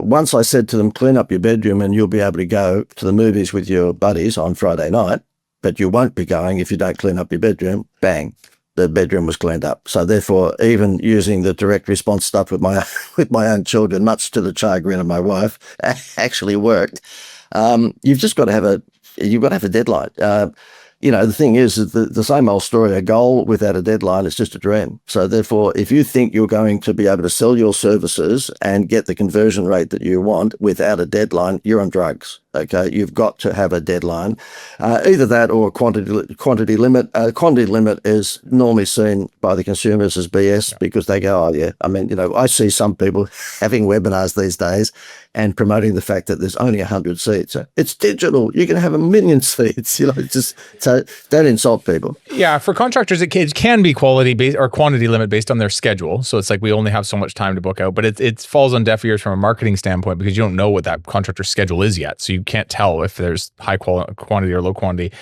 S3: Once I said to them, clean up your bedroom and you'll be able to go to the movies with your buddies on Friday night, but you won't be going if you don't clean up your bedroom, bang. The bedroom was cleaned up. So therefore, even using the direct response stuff with my own children, much to the chagrin of my wife, actually worked. You've just got to have a deadline. The thing is that the same old story, a goal without a deadline is just a dream. So therefore, if you think you're going to be able to sell your services and get the conversion rate that you want without a deadline, you're on drugs. Okay, you've got to have a deadline, either that or a quantity limit. Quantity limit is normally seen by the consumers as BS because they go, oh yeah. I mean, I see some people having webinars these days and promoting the fact that there's only 100 seats. It's digital. You can have 1 million seats. So don't insult people.
S2: Yeah, for contractors, it can be quality based or quantity limit based on their schedule. So it's like we only have so much time to book out, but it falls on deaf ears from a marketing standpoint because you don't know what that contractor's schedule is yet. So you can't tell if there's high quantity or low quantity.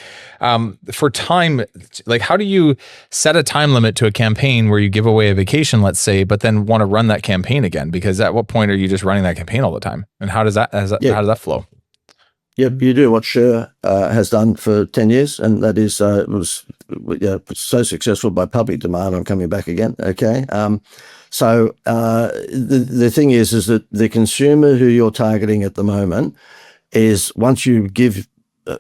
S2: For time, like how do you set a time limit to a campaign where you give away a vacation, let's say, but then want to run that campaign again? Because at what point are you just running that campaign all the time? And how does that how does that flow?
S3: Yep, you do what Sher has done for 10 years, and that is was so successful by public demand. I'm coming back again. Okay. So the thing is that the consumer who you're targeting at the moment is, once you give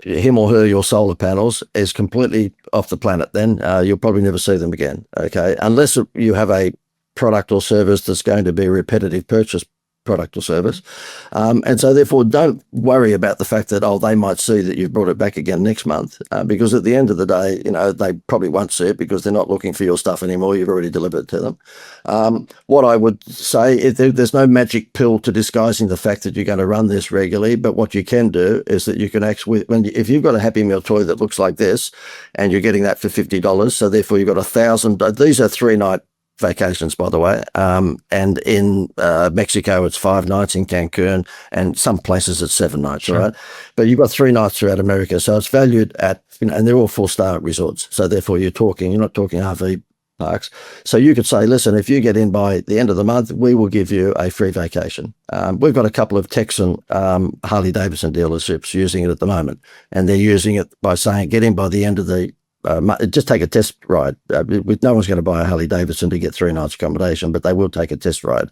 S3: him or her your solar panels, is completely off the planet. Then you'll probably never see them again. Okay, unless you have a product or service that's going to be a repetitive purchase product or service. And so therefore don't worry about the fact that, they might see that you've brought it back again next month, because at the end of the day, they probably won't see it because they're not looking for your stuff anymore. You've already delivered it to them. What I would say is there's no magic pill to disguising the fact that you're going to run this regularly, but what you can do is that you can actually, if you've got a Happy Meal toy that looks like this and you're getting that for $50, so therefore you've got 1,000, these are 3-night vacations, by the way. And in Mexico, it's 5 nights, in Cancun, and some places it's 7 nights, sure. Right? But you've got 3 nights throughout America. So it's valued at, and they're all 4-star resorts. So therefore you're not talking RV parks. So you could say, listen, if you get in by the end of the month, we will give you a free vacation. We've got a couple of Texan Harley Davidson dealerships using it at the moment. And they're using it by saying, get in by the end of the just take a test ride. No one's going to buy a Harley Davidson to get 3 nights accommodation, but they will take a test ride.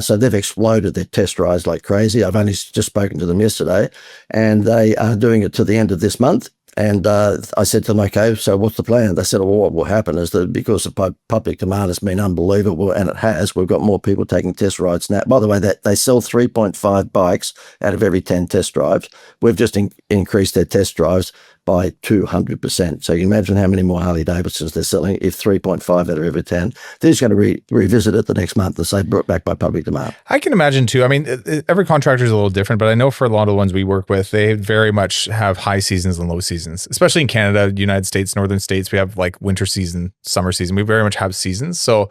S3: So they've exploded their test rides like crazy. I've only just spoken to them yesterday, and they are doing it to the end of this month. And I said to them, okay, so what's the plan? They said, well, what will happen is that because the public demand has been unbelievable, and it has, we've got more people taking test rides now. By the way, they sell 3.5 bikes out of every 10 test drives. We've just increased their test drives by 200%. So you can imagine how many more Harley Davidsons they're selling if 3.5 out of every 10. They're just going to revisit it the next month and say, brought back by public demand.
S2: I can imagine too. I mean, every contractor is a little different, but I know for a lot of the ones we work with, they very much have high seasons and low seasons, especially in Canada, United States, northern states. We have like winter season, summer season. We very much have seasons. So,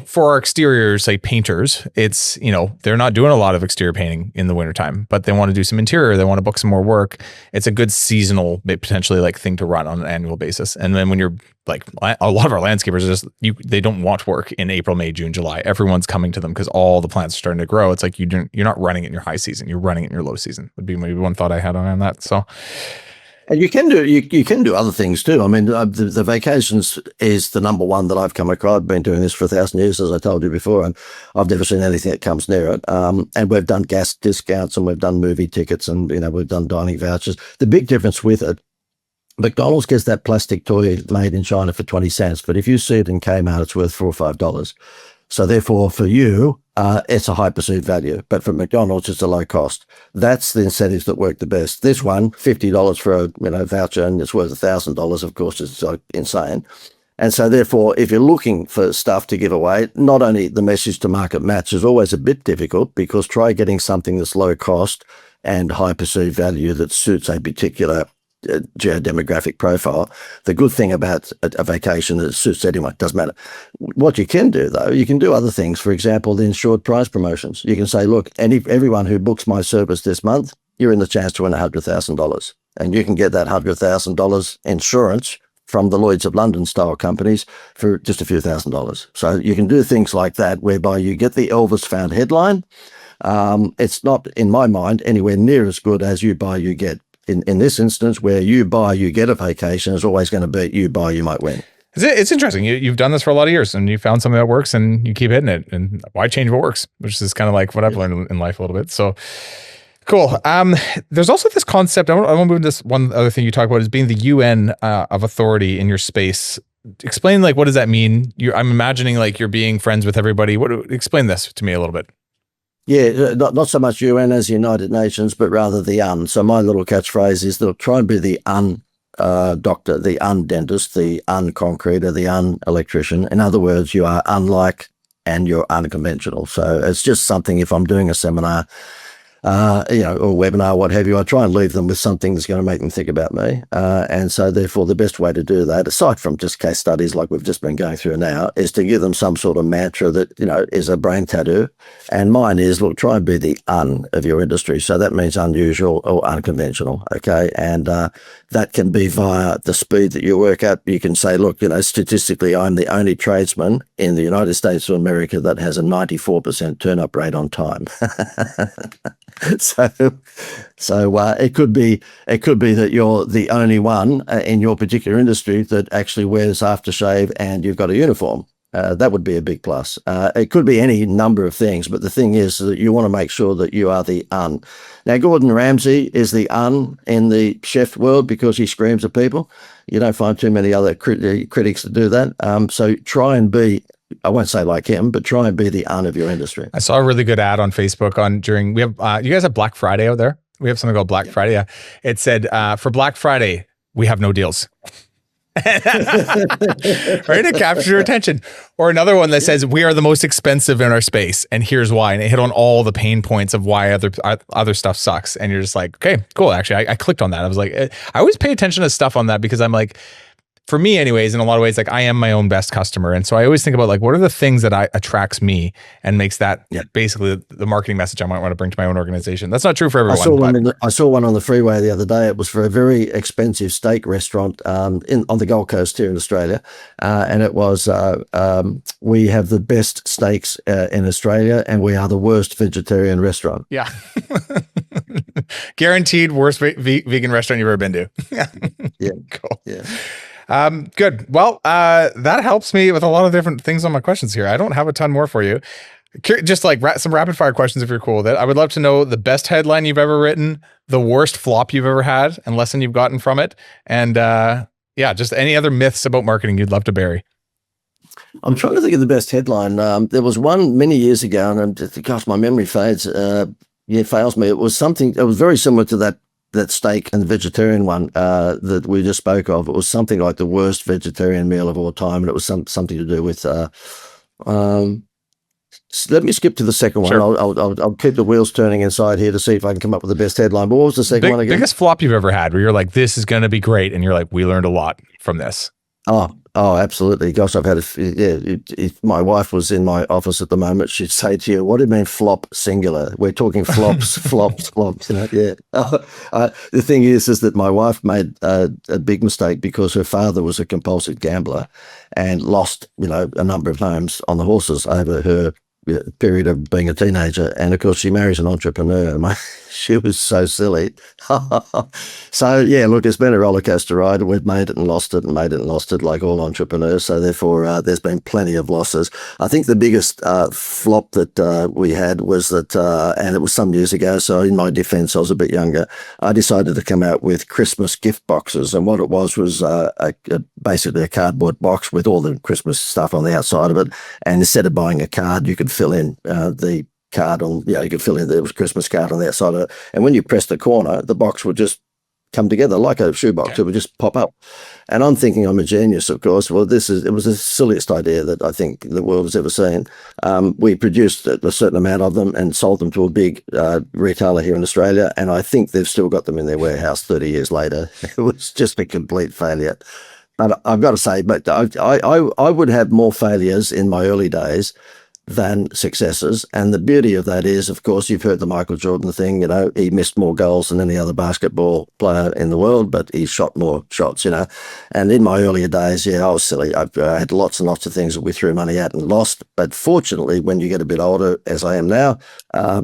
S2: for our exteriors, like painters, it's, they're not doing a lot of exterior painting in the wintertime, but they want to do some interior. They want to book some more work. It's a good seasonal, potentially like thing to run on an annual basis. And then when you're like, a lot of our landscapers are just, they don't want work in April, May, June, July. Everyone's coming to them because all the plants are starting to grow. It's like, you're not running it in your high season. You're running it in your low season would be maybe one thought I had on that. So
S3: And you can do other things too. I mean, the vacations is the number one that I've come across. I've been doing this for 1,000 years, as I told you before, and I've never seen anything that comes near it. And we've done gas discounts, and we've done movie tickets, and we've done dining vouchers. The big difference with it, McDonald's gets that plastic toy made in China for 20 cents, but if you see it in Kmart, it's worth $4 or $5. So therefore, for you, it's a high perceived value, but for McDonald's, it's a low cost. That's the incentives that work the best. This one, $50 for a voucher, and it's worth $1,000. Of course, it's insane. And so therefore, if you're looking for stuff to give away, not only the message to market match is always a bit difficult, because try getting something that's low cost and high perceived value that suits a particular geodemographic profile. The good thing about a vacation is it suits anyone, doesn't matter. What you can do, though, you can do other things. For example, the insured prize promotions. You can say, look, everyone who books my service this month, you're in the chance to win $100,000. And you can get that $100,000 insurance from the Lloyd's of London style companies for just a few $1,000s. So you can do things like that, whereby you get the Elvis found headline. It's not, in my mind, anywhere near as good as you buy, you get. In this instance, where you buy, you get a vacation, is always going to be you buy, you might win.
S2: It's interesting. You've done this for a lot of years, and you found something that works, and you keep hitting it. And why change what works? Which is kind of like what I've learned in life a little bit. So cool. There's also this concept. I want to move into this one other thing you talk about is being the UN of authority in your space. Explain, like, what does that mean? I'm imagining like you're being friends with everybody. Explain this to me a little bit.
S3: Yeah, not so much UN as United Nations, but rather the UN. So my little catchphrase is they'll try and be the doctor, the dentist, the concreter, the electrician. In other words, you are unlike and you're unconventional. So it's just something, if I'm doing a seminar, or webinar, what have you, I try and leave them with something that's going to make them think about me. And so therefore, the best way to do that, aside from just case studies like we've just been going through now, is to give them some sort of mantra that, is a brain tattoo. And mine is, look, try and be the of your industry. So that means unusual or unconventional. Okay. And that can be via the speed that you work at. You can say, look, statistically, I'm the only tradesman in the United States of America that has a 94% turn up rate on time. So it could be that you're the only one in your particular industry that actually wears aftershave and you've got a uniform. That would be a big plus. It could be any number of things, but the thing is that you want to make sure that you are the Now, Gordon Ramsay is the in the chef world because he screams at people. You don't find too many other critics that do that. So try and be, I won't say like him, but try and be the of your industry.
S2: I saw a really good ad on Facebook we have, you guys have Black Friday out there? We have something called Black Friday. Yeah. It said, for Black Friday, we have no deals. Right, to capture your attention. Or another one that says, we are the most expensive in our space, and here's why. And it hit on all the pain points of why other stuff sucks. And you're just like, okay, cool. Actually, I clicked on that. I was like, I always pay attention to stuff on that because I'm like, for me anyways, in a lot of ways, like I am my own best customer. And so I always think about like, what are the things that attracts me and makes that basically the marketing message I might want to bring to my own organization. That's not true for everyone.
S3: I saw one on the freeway the other day. It was for a very expensive steak restaurant on the Gold Coast here in Australia. And it was, we have the best steaks in Australia and we are the worst vegetarian restaurant.
S2: Yeah. Guaranteed worst vegan restaurant you've ever been to.
S3: Yeah.
S2: Cool.
S3: Yeah.
S2: Good. Well, that helps me with a lot of different things on my questions here. I don't have a ton more for you. Just like some rapid fire questions if you're cool with it. I would love to know the best headline you've ever written, the worst flop you've ever had, and lesson you've gotten from it. And just any other myths about marketing you'd love to bury.
S3: I'm trying to think of the best headline. There was one many years ago, and gosh, my memory fails me. It was something, it was very similar to that steak and the vegetarian one that we just spoke of. It was something like the worst vegetarian meal of all time, and it was something to do with. Let me skip to the second one. Sure. I'll keep the wheels turning inside here to see if I can come up with the best headline. But what was the second one again?
S2: Biggest flop you've ever had, where you're like, "This is going to be great," and you're like, "We learned a lot from this."
S3: Oh, absolutely. Gosh, I've had if my wife was in my office at the moment, she'd say to you, what do you mean flop singular? We're talking flops, flops. Yeah. The thing is that my wife made a big mistake because her father was a compulsive gambler and lost, a number of homes on the horses over her period of being a teenager. And of course, she marries an entrepreneur. She was so silly. So yeah, look, it's been a roller coaster ride, and we've made it and lost it and made it and lost it, like all entrepreneurs. So therefore, there's been plenty of losses. I think the biggest flop that we had was that, and it was some years ago. So in my defence, I was a bit younger. I decided to come out with Christmas gift boxes, and what it was basically a cardboard box with all the Christmas stuff on the outside of it. And instead of buying a card, you could fill in the card on, you could fill in the Christmas card on the outside of it. And when you press the corner, the box would just come together like a shoebox. Okay. It would just pop up. And I'm thinking I'm a genius, of course. Well, it was the silliest idea that I think the world has ever seen. We produced a certain amount of them and sold them to a big retailer here in Australia. And I think they've still got them in their warehouse 30 years later. It was just a complete failure. But I've got to say, but I would have more failures in my early days than successes. And the beauty of that is, of course, you've heard the Michael Jordan thing, he missed more goals than any other basketball player in the world, but he shot more shots, And in my earlier days, I was silly. I had lots and lots of things that we threw money at and lost. But fortunately, when you get a bit older, as I am now,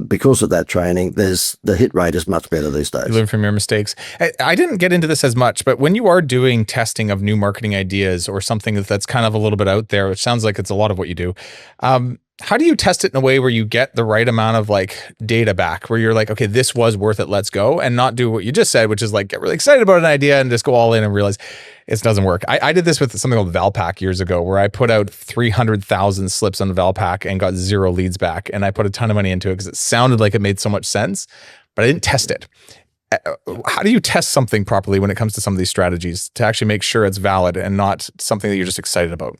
S3: because of that training, the hit rate is much better these days.
S2: You learn from your mistakes. I didn't get into this as much, but when you are doing testing of new marketing ideas or something that's kind of a little bit out there, which sounds like it's a lot of what you do, how do you test it in a way where you get the right amount of data back, where you're like, okay, this was worth it, let's go, and not do what you just said, which is get really excited about an idea and just go all in and realize it doesn't work. I did this with something called Valpak years ago, where I put out 300,000 slips on Valpak and got 0 leads back. And I put a ton of money into it because it sounded like it made so much sense, but I didn't test it. How do you test something properly when it comes to some of these strategies to actually make sure it's valid and not something that you're just excited about?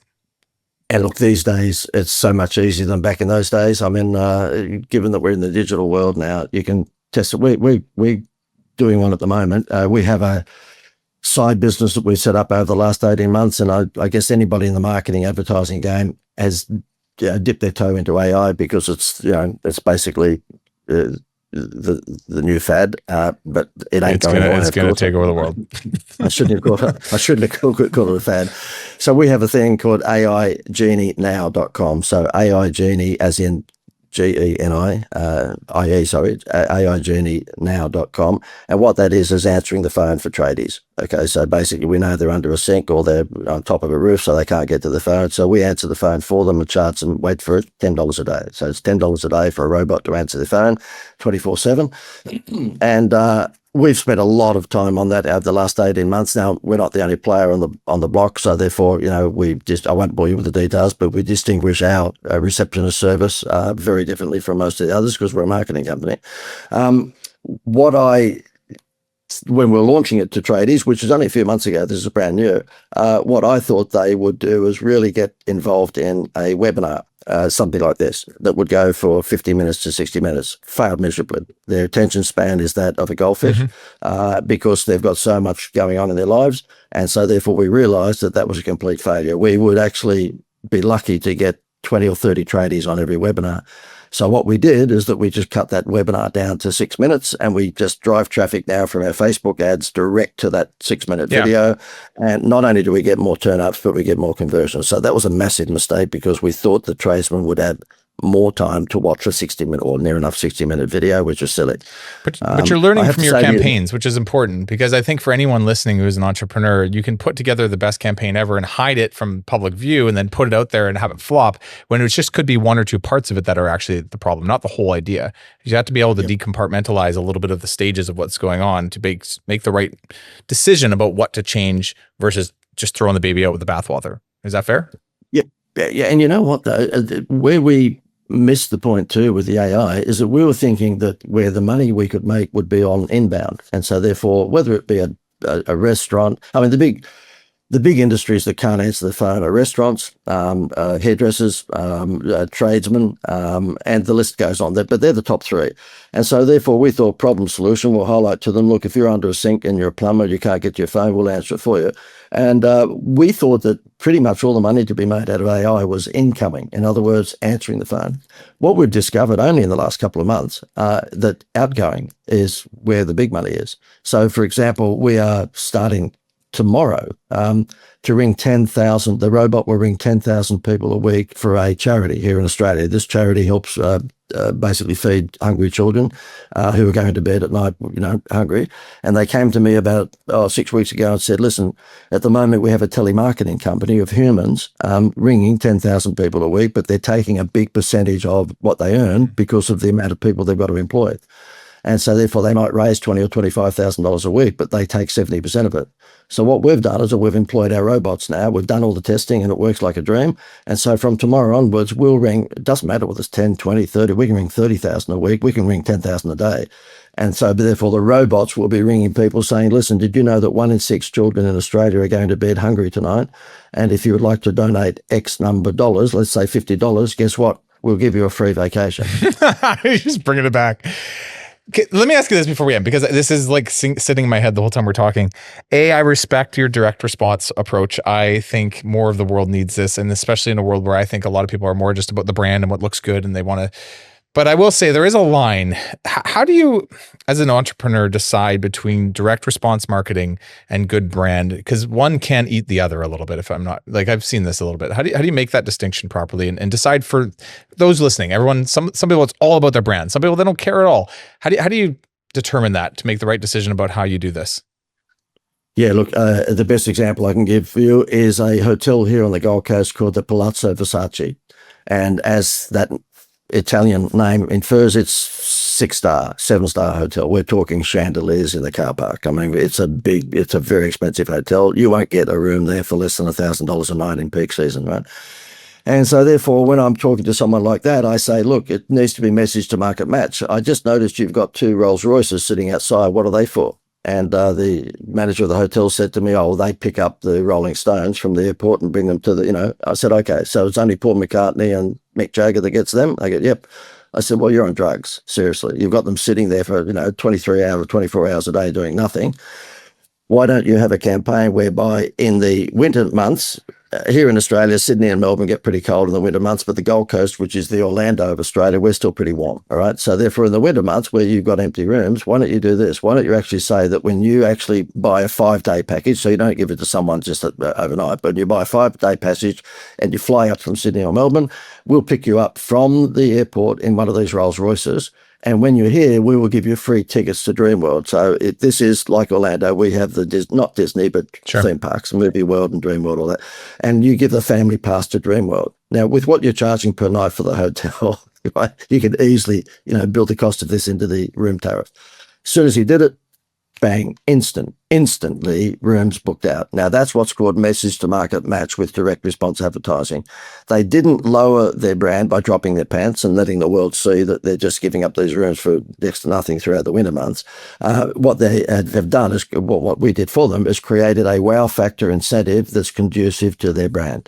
S3: And look, these days, it's so much easier than back in those days. I mean, given that we're in the digital world now, you can test it. We're doing one at the moment. We have a side business that we've set up over the last 18 months. And I guess anybody in the marketing advertising game has dipped their toe into AI because it's basically the new fad, but it ain't going on.
S2: It's going to take over the world.
S3: I shouldn't have called it a fad. So we have a thing called AIGenienow.com. So AI Genie, as in GENI, AIGenienow.com. And what that is answering the phone for tradies. Okay, so basically we know they're under a sink or they're on top of a roof, so they can't get to the phone. So we answer the phone for them and charge them, wait for it, $10 a day. So it's $10 a day for a robot to answer the phone 24/7. And we've spent a lot of time on that over the last 18 months. Now, we're not the only player on the block, so therefore, I won't bore you with the details, but we distinguish our receptionist service very differently from most of the others because we're a marketing company. When we're launching it to tradies, which is only a few months ago, this is brand new, what I thought they would do is really get involved in a webinar, something like this, that would go for 50 minutes to 60 minutes, failed miserably. Their attention span is that of a goldfish because they've got so much going on in their lives. And so therefore we realized that was a complete failure. We would actually be lucky to get 20 or 30 tradies on every webinar. So what we did is that we just cut that webinar down to 6 minutes and we just drive traffic now from our Facebook ads direct to that 6-minute video. And not only do we get more turn-ups, but we get more conversions. So that was a massive mistake because we thought the tradesmen would have more time to watch a 60-minute or near enough 60-minute video, which is silly.
S2: But you're learning from your campaigns, which is important because I think for anyone listening who is an entrepreneur, you can put together the best campaign ever and hide it from public view and then put it out there and have it flop when it just could be one or two parts of it that are actually the problem, not the whole idea. You have to be able to decompartmentalize a little bit of the stages of what's going on to make the right decision about what to change versus just throwing the baby out with the bathwater. Is that fair?
S3: Yeah. And you know what, though? Where we missed the point too with the AI is that we were thinking that where the money we could make would be on inbound. And so therefore, whether it be a restaurant, I mean, the big industries that can't answer the phone are restaurants, hairdressers, tradesmen, and the list goes on. But they're the top three. And so therefore we thought problem solution, we'll highlight to them, look, if you're under a sink and you're a plumber, you can't get to your phone, we'll answer it for you. And we thought that pretty much all the money to be made out of AI was incoming. In other words, answering the phone. What we've discovered only in the last couple of months, that outgoing is where the big money is. So for example, we are starting tomorrow to ring 10,000. The robot will ring 10,000 people a week for a charity here in Australia. This charity helps basically feed hungry children who are going to bed at night, hungry. And they came to me about 6 weeks ago and said, listen, at the moment we have a telemarketing company of humans ringing 10,000 people a week, but they're taking a big percentage of what they earn because of the amount of people they've got to employ. And so therefore they might raise $20,000 or $25,000 a week, but they take 70% of it. So what we've done is that we've employed our robots now. We've done all the testing and it works like a dream. And so from tomorrow onwards, we'll ring, it doesn't matter whether it's 10, 20, 30, we can ring 30,000 a week. We can ring 10,000 a day. And so therefore the robots will be ringing people saying, listen, did you know that 1 in 6 children in Australia are going to bed hungry tonight? And if you would like to donate X number of dollars, let's say $50, guess what? We'll give you a free vacation.
S2: You're just bringing it back. Okay, let me ask you this before we end, because this is like sitting in my head the whole time we're talking. I respect your direct response approach. I think more of the world needs this, and especially in a world where I think a lot of people are more just about the brand and what looks good, and they want to. But I will say there is a line. How do you, as an entrepreneur, decide between direct response marketing and good brand? Because one can eat the other a little bit. If I'm not, like, I've seen this a little bit. How do you make that distinction properly and decide for those listening? Everyone, some people, it's all about their brand. Some people, they don't care at all. How do you determine that to make the right decision about how you do this?
S3: Yeah, look, the best example I can give for you is a hotel here on the Gold Coast called the Palazzo Versace. And as that Italian name infers, it's 6-star, 7-star hotel. We're talking chandeliers in the car park. I mean, it's a very expensive hotel. You won't get a room there for less than $1,000 a night in peak season, right? And so therefore, when I'm talking to someone like that, I say, look, it needs to be message to market match. I just noticed you've got 2 Rolls Royces sitting outside. What are they for? And the manager of the hotel said to me, oh, they pick up the Rolling Stones from the airport and bring them to the, I said, okay, so it's only Paul McCartney and Mick Jagger that gets them? They go, yep. I said, well, you're on drugs. Seriously. You've got them sitting there for, 23 hours, 24 hours a day doing nothing. Why don't you have a campaign whereby in the winter months, here in Australia, Sydney and Melbourne get pretty cold in the winter months, but the Gold Coast, which is the Orlando of Australia, we're still pretty warm, all right? So therefore, in the winter months where you've got empty rooms, why don't you do this? Why don't you actually say that when you actually buy a 5-day package, so you don't give it to someone just overnight, but you buy a 5-day passage and you fly up from Sydney or Melbourne, we'll pick you up from the airport in one of these Rolls Royces. And when you're here, we will give you free tickets to Dreamworld. So this is like Orlando. We have not Disney, but
S2: sure,
S3: theme parks, Movie World and Dreamworld, all that. And you give the family pass to Dreamworld. Now, with what you're charging per night for the hotel, right, you could easily, build the cost of this into the room tariff. As soon as he did it, bang, instantly rooms booked out. Now, that's what's called message to market match with direct response advertising. They didn't lower their brand by dropping their pants and letting the world see that they're just giving up these rooms for next to nothing throughout the winter months. What they have done is, what we did for them is created a wow factor incentive that's conducive to their brand.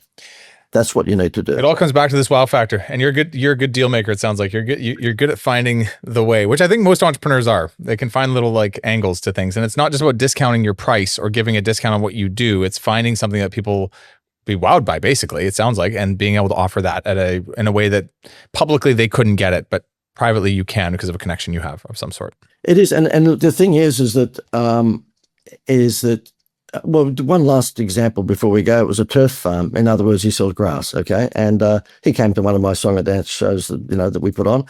S3: That's what you need to do.
S2: It all comes back to this wow factor, and you're a good deal maker. It sounds like you're good at finding the way, which I think most entrepreneurs are. They can find little like angles to things, and it's not just about discounting your price or giving a discount on what you do. It's finding something that people be wowed by, basically. It sounds like, and being able to offer that in a way that publicly they couldn't get it, but privately you can because of a connection you have of some sort.
S3: It is, and the thing is that well, one last example before we go. It was a turf farm. In other words, he sold grass, okay? And he came to one of my song and dance shows that we put on.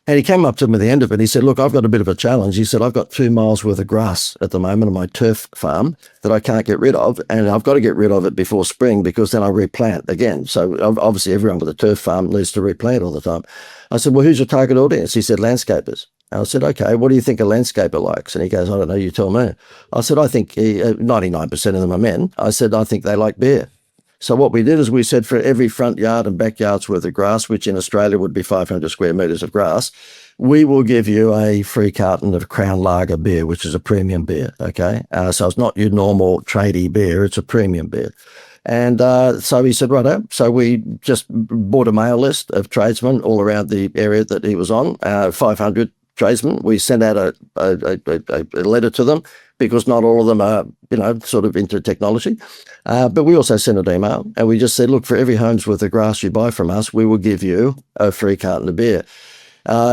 S3: And he came up to me at the end of it. He said, look, I've got a bit of a challenge. He said, I've got 2 miles worth of grass at the moment on my turf farm that I can't get rid of. And I've got to get rid of it before spring because then I replant again. So obviously everyone with a turf farm needs to replant all the time. I said, well, who's your target audience? He said, landscapers. And I said, okay, what do you think a landscaper likes? And he goes, I don't know, you tell me. I said, I think 99% of them are men. I said, I think they like beer. So what we did is we said for every front yard and backyard's worth of grass, which in Australia would be 500 square metres of grass, we will give you a free carton of Crown Lager beer, which is a premium beer, okay? So it's not your normal tradie beer, it's a premium beer. And so he said, righto. So we just bought a mail list of tradesmen all around the area that he was on, 500 tradesmen. We sent out a letter to them because not all of them are, sort of into technology. But we also sent an email and we just said, look, for every home's worth of grass you buy from us, we will give you a free carton of beer.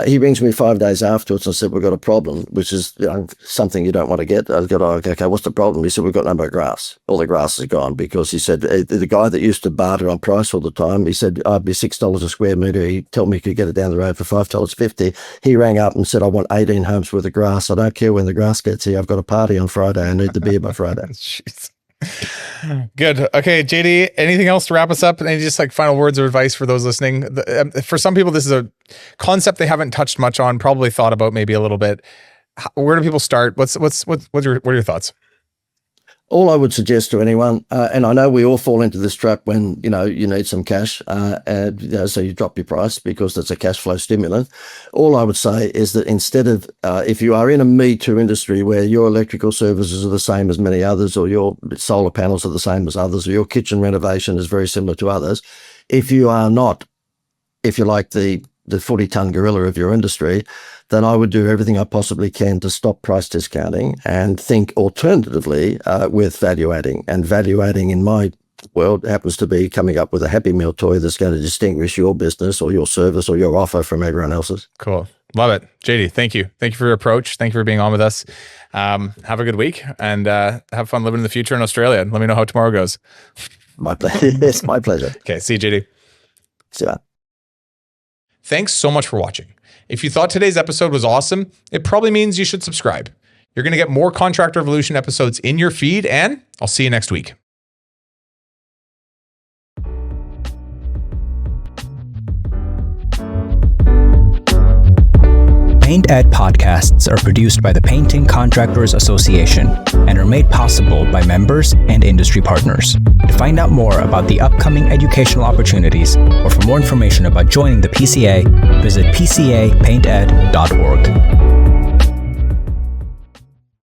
S3: He rings me 5 days afterwards and said, we've got a problem, which is something you don't want to get. I go, okay, what's the problem? He said, we've got no more grass. All the grass is gone, because he said, the guy that used to barter on price all the time, he said, I'd be $6 a square metre. He told me he could get it down the road for $5.50. He rang up and said, I want 18 homes worth of grass. I don't care when the grass gets here. I've got a party on Friday. I need the beer by Friday.
S2: Jeez. Good. Okay, JD, anything else to wrap us up? Any just like final words of advice for those listening? For some people, this is a concept they haven't touched much on, probably thought about maybe a little bit. Where do people start? What are your thoughts?
S3: All I would suggest to anyone, and I know we all fall into this trap when, you need some cash, and so you drop your price because that's a cash flow stimulant. All I would say is that instead of, if you are in a Me Too industry where your electrical services are the same as many others, or your solar panels are the same as others, or your kitchen renovation is very similar to others, if you are not, if you're like the 40-ton gorilla of your industry, then I would do everything I possibly can to stop price discounting and think alternatively with value adding. And value adding in my world happens to be coming up with a Happy Meal toy that's going to distinguish your business or your service or your offer from everyone else's.
S2: Cool. Love it. JD, thank you. Thank you for your approach. Thank you for being on with us. Have a good week and have fun living in the future in Australia. Let me know how tomorrow goes.
S3: My pleasure. It's my pleasure.
S2: Okay. See you, JD.
S3: See you.
S2: Thanks so much for watching. If you thought today's episode was awesome, it probably means you should subscribe. You're going to get more Contractor Evolution episodes in your feed, and I'll see you next week.
S1: Paint Ed podcasts are produced by the Painting Contractors Association and are made possible by members and industry partners. To find out more about the upcoming educational opportunities or for more information about joining the PCA, visit pcapainted.org.